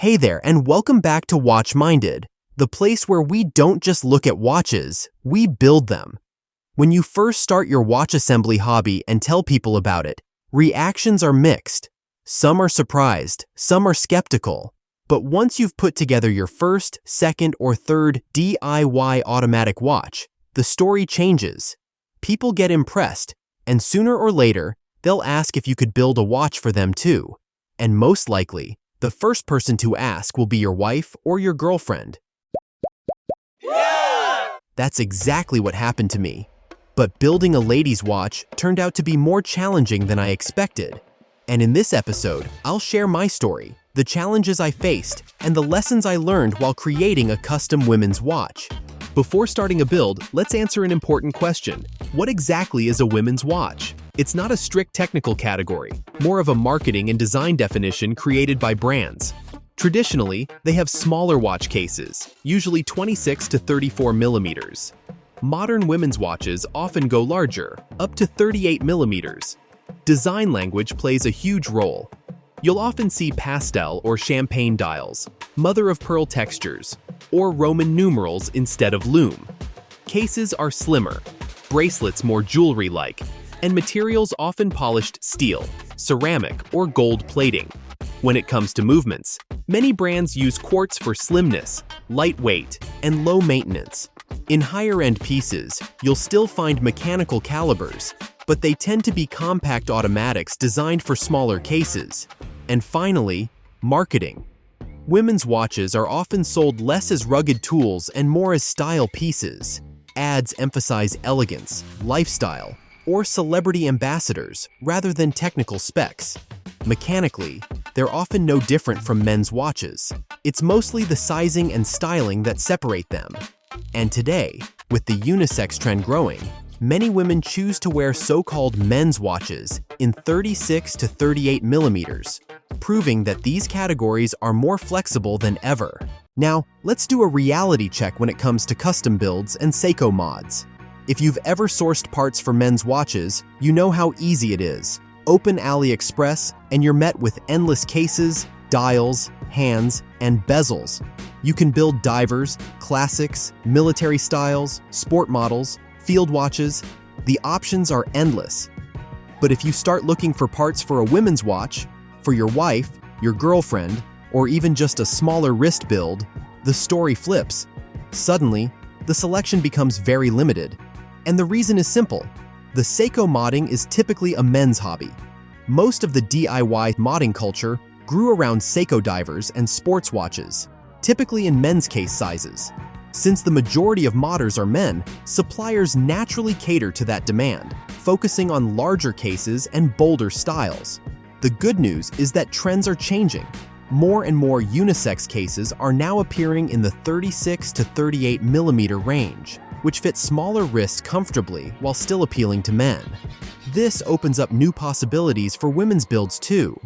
Hey there, and welcome back to Watch Minded, the place where we don't just look at watches, we build them. When you first start your watch assembly hobby and tell people about it, reactions are mixed. Some are surprised, some are skeptical. But once you've put together your first, second, or third DIY automatic watch, the story changes. People get impressed, and sooner or later, they'll ask if you could build a watch for them too. And most likely, the first person to ask will be your wife or your girlfriend. Yeah! That's exactly what happened to me. But building a lady's watch turned out to be more challenging than I expected. And in this episode, I'll share my story, the challenges I faced, and the lessons I learned while creating a custom women's watch. Before starting a build, let's answer an important question. What exactly is a women's watch? It's not a strict technical category, more of a marketing and design definition created by brands. Traditionally, they have smaller watch cases, usually 26 to 34 millimeters. Modern women's watches often go larger, up to 38 millimeters. Design language plays a huge role. You'll often see pastel or champagne dials, mother-of-pearl textures, or Roman numerals instead of lume. Cases are slimmer, bracelets more jewelry-like, and materials often polished steel, ceramic, or gold plating. When it comes to movements, many brands use quartz for slimness, lightweight, and low maintenance. In higher-end pieces, you'll still find mechanical calibers, but they tend to be compact automatics designed for smaller cases. And finally, marketing. Women's watches are often sold less as rugged tools and more as style pieces. Ads emphasize elegance, lifestyle, or celebrity ambassadors rather than technical specs. Mechanically, they're often no different from men's watches. It's mostly the sizing and styling that separate them. And today, with the unisex trend growing, many women choose to wear so-called men's watches in 36 to 38 millimeters, proving that these categories are more flexible than ever. Now, let's do a reality check when it comes to custom builds and Seiko mods. If you've ever sourced parts for men's watches, you know how easy it is. Open AliExpress and you're met with endless cases, dials, hands, and bezels. You can build divers, classics, military styles, sport models, field watches. The options are endless. But if you start looking for parts for a women's watch, for your wife, your girlfriend, or even just a smaller wrist build, the story flips. Suddenly, the selection becomes very limited. And the reason is simple. The Seiko modding is typically a men's hobby. Most of the DIY modding culture grew around Seiko divers and sports watches, typically in men's case sizes. Since the majority of modders are men, suppliers naturally cater to that demand, focusing on larger cases and bolder styles. The good news is that trends are changing. More and more unisex cases are now appearing in the 36 to 38 millimeter range, which fit smaller wrists comfortably while still appealing to men. This opens up new possibilities for women's builds too.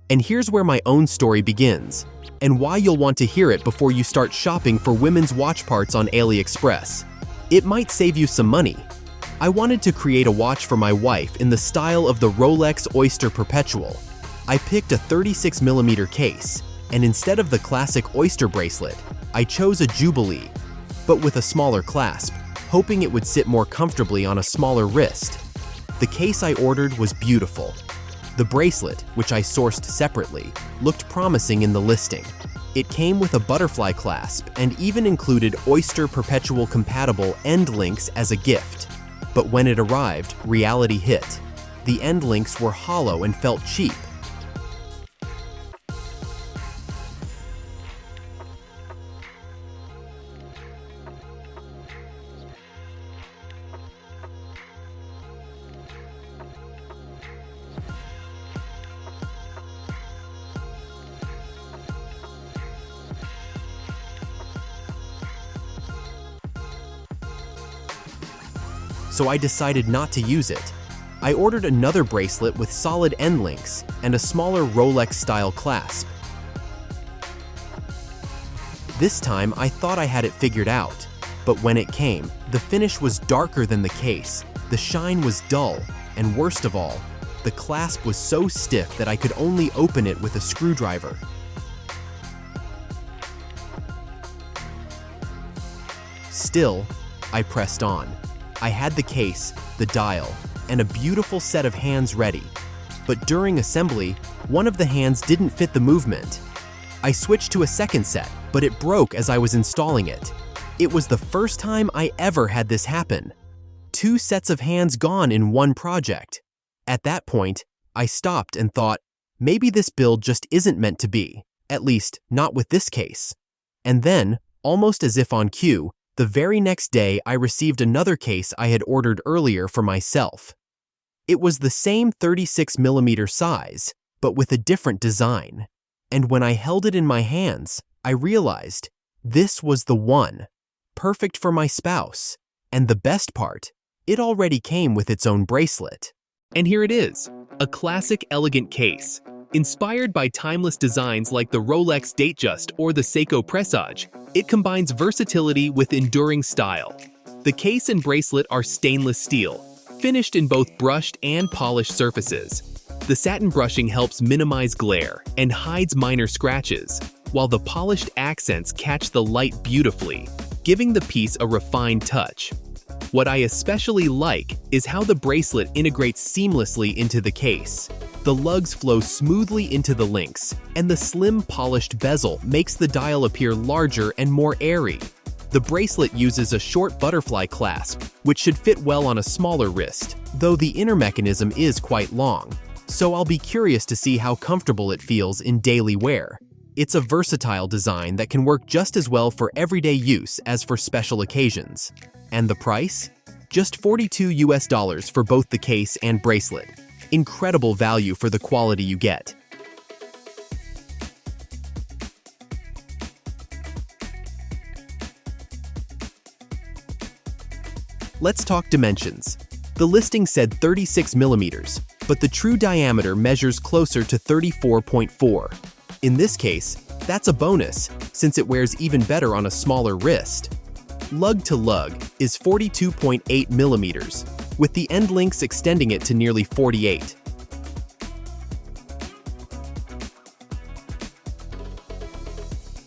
And here's where my own story begins, and why you'll want to hear it before you start shopping for women's watch parts on AliExpress. It might save you some money. I wanted to create a watch for my wife in the style of the Rolex Oyster Perpetual. I picked a 36 millimeter case, and instead of the classic Oyster bracelet, I chose a Jubilee, but with a smaller clasp, hoping it would sit more comfortably on a smaller wrist. The case I ordered was beautiful. The bracelet, which I sourced separately, looked promising in the listing. It came with a butterfly clasp and even included Oyster Perpetual compatible end links as a gift. But when it arrived, reality hit. The end links were hollow and felt cheap. So I decided not to use it. I ordered another bracelet with solid end links and a smaller Rolex-style clasp. This time, I thought I had it figured out, but when it came, the finish was darker than the case, the shine was dull, and worst of all, the clasp was so stiff that I could only open it with a screwdriver. Still, I pressed on. I had the case, the dial, and a beautiful set of hands ready. But during assembly, one of the hands didn't fit the movement. I switched to a second set, but it broke as I was installing it. It was the first time I ever had this happen. 2 sets of hands gone in one project. At that point, I stopped and thought, maybe this build just isn't meant to be, at least not with this case. And then, almost as if on cue, the very next day I received another case I had ordered earlier for myself. It was the same 36mm size, but with a different design. And when I held it in my hands, I realized this was the one. Perfect for my spouse. And the best part, it already came with its own bracelet. And here it is, a classic elegant case. Inspired by timeless designs like the Rolex Datejust or the Seiko Presage, it combines versatility with enduring style. The case and bracelet are stainless steel, finished in both brushed and polished surfaces. The satin brushing helps minimize glare and hides minor scratches, while the polished accents catch the light beautifully, giving the piece a refined touch. What I especially like is how the bracelet integrates seamlessly into the case. The lugs flow smoothly into the links, and the slim polished bezel makes the dial appear larger and more airy. The bracelet uses a short butterfly clasp, which should fit well on a smaller wrist, though the inner mechanism is quite long, so I'll be curious to see how comfortable it feels in daily wear. It's a versatile design that can work just as well for everyday use as for special occasions. And the price? Just $42 for both the case and bracelet. Incredible value for the quality you get. Let's talk dimensions. The listing said 36mm, but the true diameter measures closer to 34.4. In this case, that's a bonus, since it wears even better on a smaller wrist. Lug to lug is 42.8mm, with the end links extending it to nearly 48.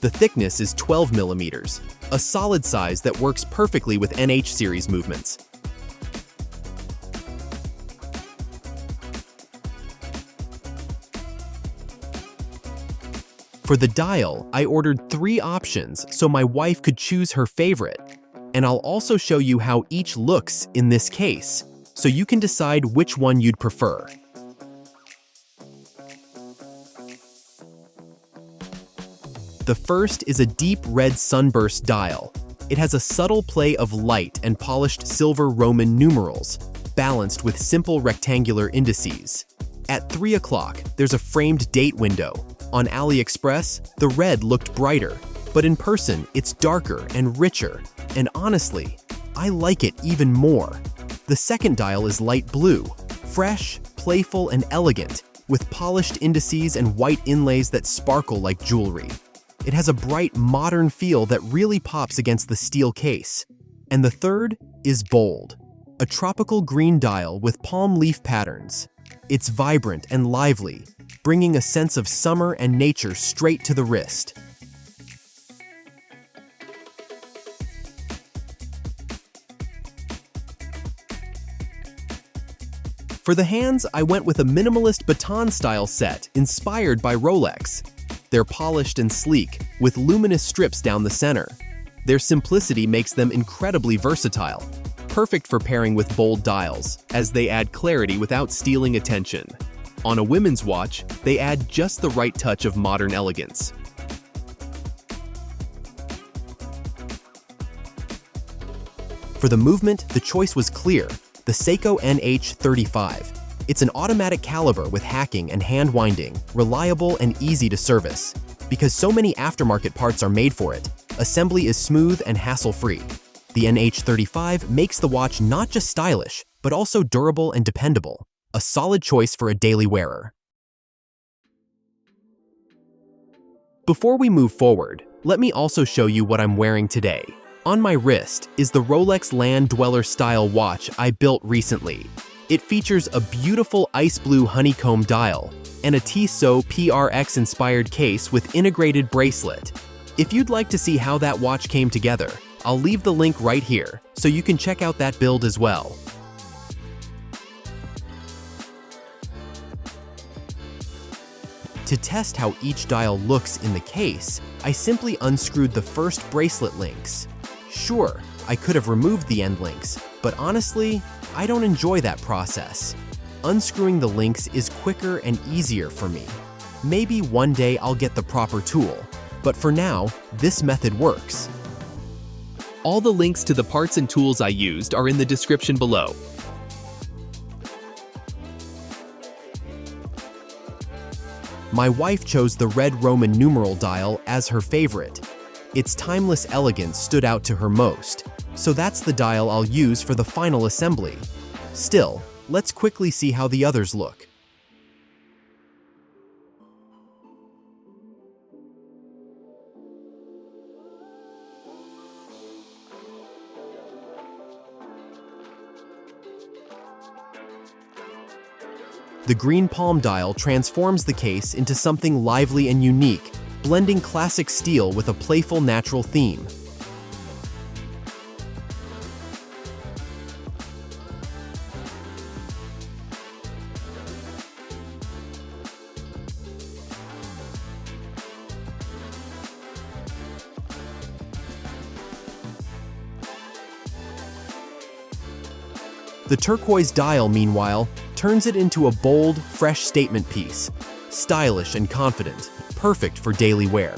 The thickness is 12mm, a solid size that works perfectly with NH series movements. For the dial, I ordered 3 options so my wife could choose her favorite. And I'll also show you how each looks in this case, so you can decide which one you'd prefer. The first is a deep red sunburst dial. It has a subtle play of light and polished silver Roman numerals, balanced with simple rectangular indices. At 3 o'clock, there's a framed date window. On AliExpress, the red looked brighter, but in person, it's darker and richer. And honestly, I like it even more. The second dial is light blue, fresh, playful, and elegant, with polished indices and white inlays that sparkle like jewelry. It has a bright, modern feel that really pops against the steel case. And the third is bold, a tropical green dial with palm leaf patterns. It's vibrant and lively, bringing a sense of summer and nature straight to the wrist. For the hands, I went with a minimalist baton-style set inspired by Rolex. They're polished and sleek, with luminous strips down the center. Their simplicity makes them incredibly versatile, perfect for pairing with bold dials, as they add clarity without stealing attention. On a women's watch, they add just the right touch of modern elegance. For the movement, the choice was clear. The Seiko NH35. It's an automatic caliber with hacking and hand winding, reliable and easy to service. Because so many aftermarket parts are made for it, assembly is smooth and hassle-free. The NH35 makes the watch not just stylish, but also durable and dependable. A solid choice for a daily wearer. Before we move forward, let me also show you what I'm wearing today. On my wrist is the Rolex Land Dweller style watch I built recently. It features a beautiful ice blue honeycomb dial and a Tissot PRX-inspired case with integrated bracelet. If you'd like to see how that watch came together, I'll leave the link right here so you can check out that build as well. To test how each dial looks in the case, I simply unscrewed the first bracelet links. Sure, I could have removed the end links, but honestly, I don't enjoy that process. Unscrewing the links is quicker and easier for me. Maybe one day I'll get the proper tool, but for now, this method works. All the links to the parts and tools I used are in the description below. My wife chose the red Roman numeral dial as her favorite. Its timeless elegance stood out to her most, so that's the dial I'll use for the final assembly. Still, let's quickly see how the others look. The green palm dial transforms the case into something lively and unique, blending classic steel with a playful natural theme. The turquoise dial, meanwhile, turns it into a bold, fresh statement piece. Stylish and confident, perfect for daily wear.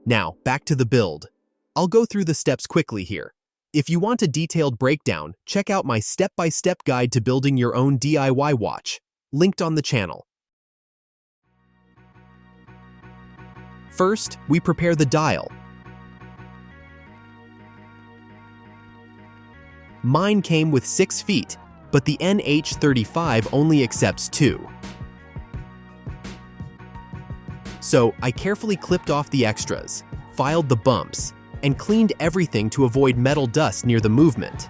Now, back to the build. I'll go through the steps quickly here. If you want a detailed breakdown, check out my step-by-step guide to building your own DIY watch, linked on the channel. First, we prepare the dial. Mine came with 6 feet, but the NH35 only accepts 2. So I carefully clipped off the extras, filed the bumps, and cleaned everything to avoid metal dust near the movement.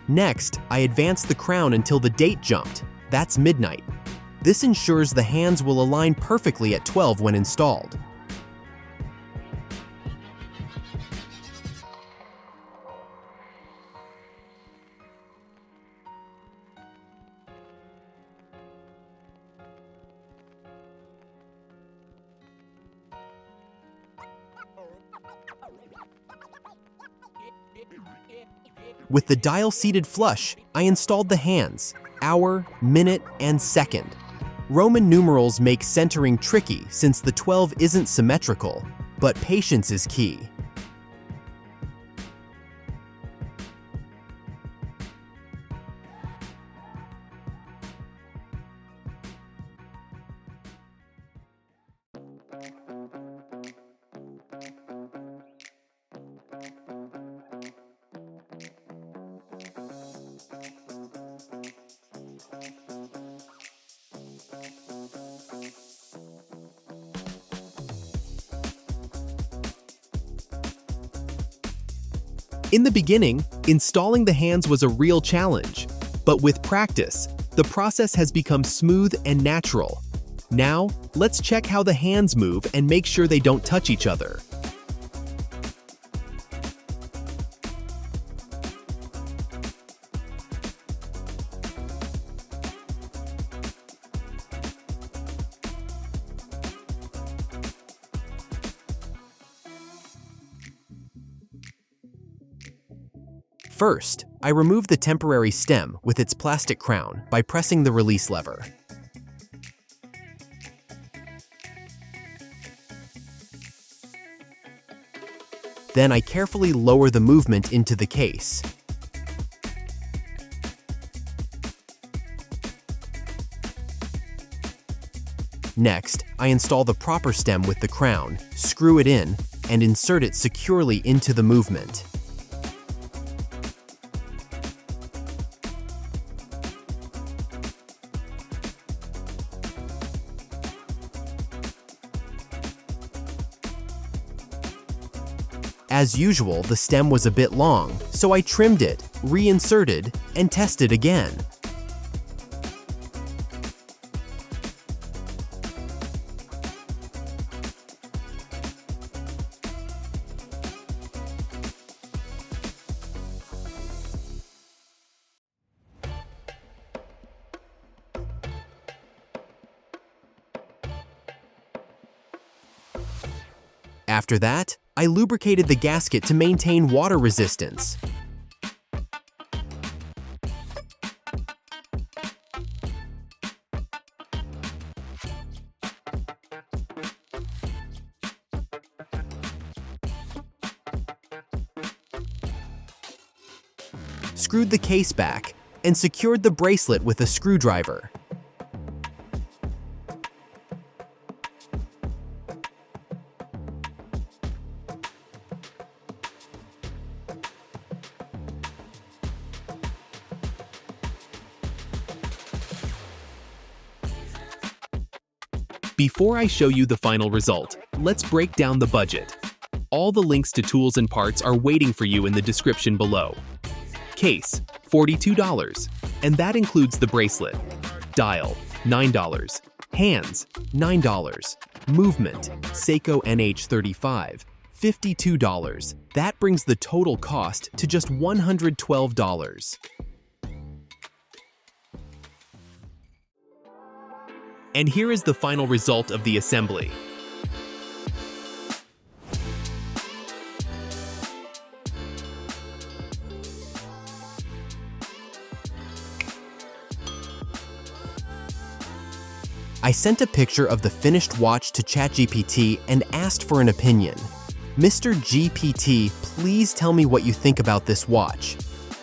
Next, I advanced the crown until the date jumped. That's midnight. This ensures the hands will align perfectly at 12 when installed. With the dial seated flush, I installed the hands, hour, minute, and second. Roman numerals make centering tricky since the 12 isn't symmetrical, but patience is key. In the beginning, installing the hands was a real challenge, but with practice, the process has become smooth and natural. Now, let's check how the hands move and make sure they don't touch each other. First, I remove the temporary stem with its plastic crown by pressing the release lever. Then I carefully lower the movement into the case. Next, I install the proper stem with the crown, screw it in, and insert it securely into the movement. As usual, the stem was a bit long, so I trimmed it, reinserted, and tested again. After that, I lubricated the gasket to maintain water resistance. Screwed the case back and secured the bracelet with a screwdriver. Before I show you the final result, let's break down the budget. All the links to tools and parts are waiting for you in the description below. Case, $42, and that includes the bracelet. Dial, $9. Hands, $9. Movement, Seiko NH35, $52. That brings the total cost to just $112. And here is the final result of the assembly. I sent a picture of the finished watch to ChatGPT and asked for an opinion. Mr. GPT, please tell me what you think about this watch.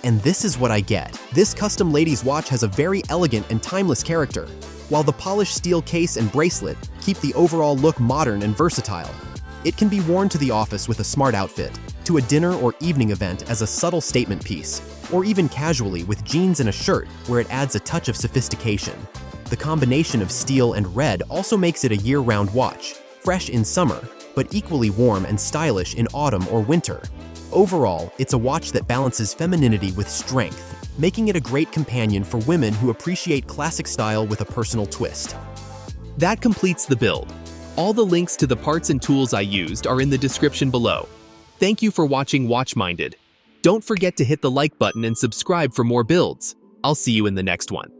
And this is what I get. This custom ladies' watch has a very elegant and timeless character, while the polished steel case and bracelet keep the overall look modern and versatile. It can be worn to the office with a smart outfit, to a dinner or evening event as a subtle statement piece, or even casually with jeans and a shirt where it adds a touch of sophistication. The combination of steel and red also makes it a year-round watch, fresh in summer, but equally warm and stylish in autumn or winter. Overall, it's a watch that balances femininity with strength, making it a great companion for women who appreciate classic style with a personal twist. That completes the build. All the links to the parts and tools I used are in the description below. Thank you for watching Watch-Minded. Don't forget to hit the like button and subscribe for more builds. I'll see you in the next one.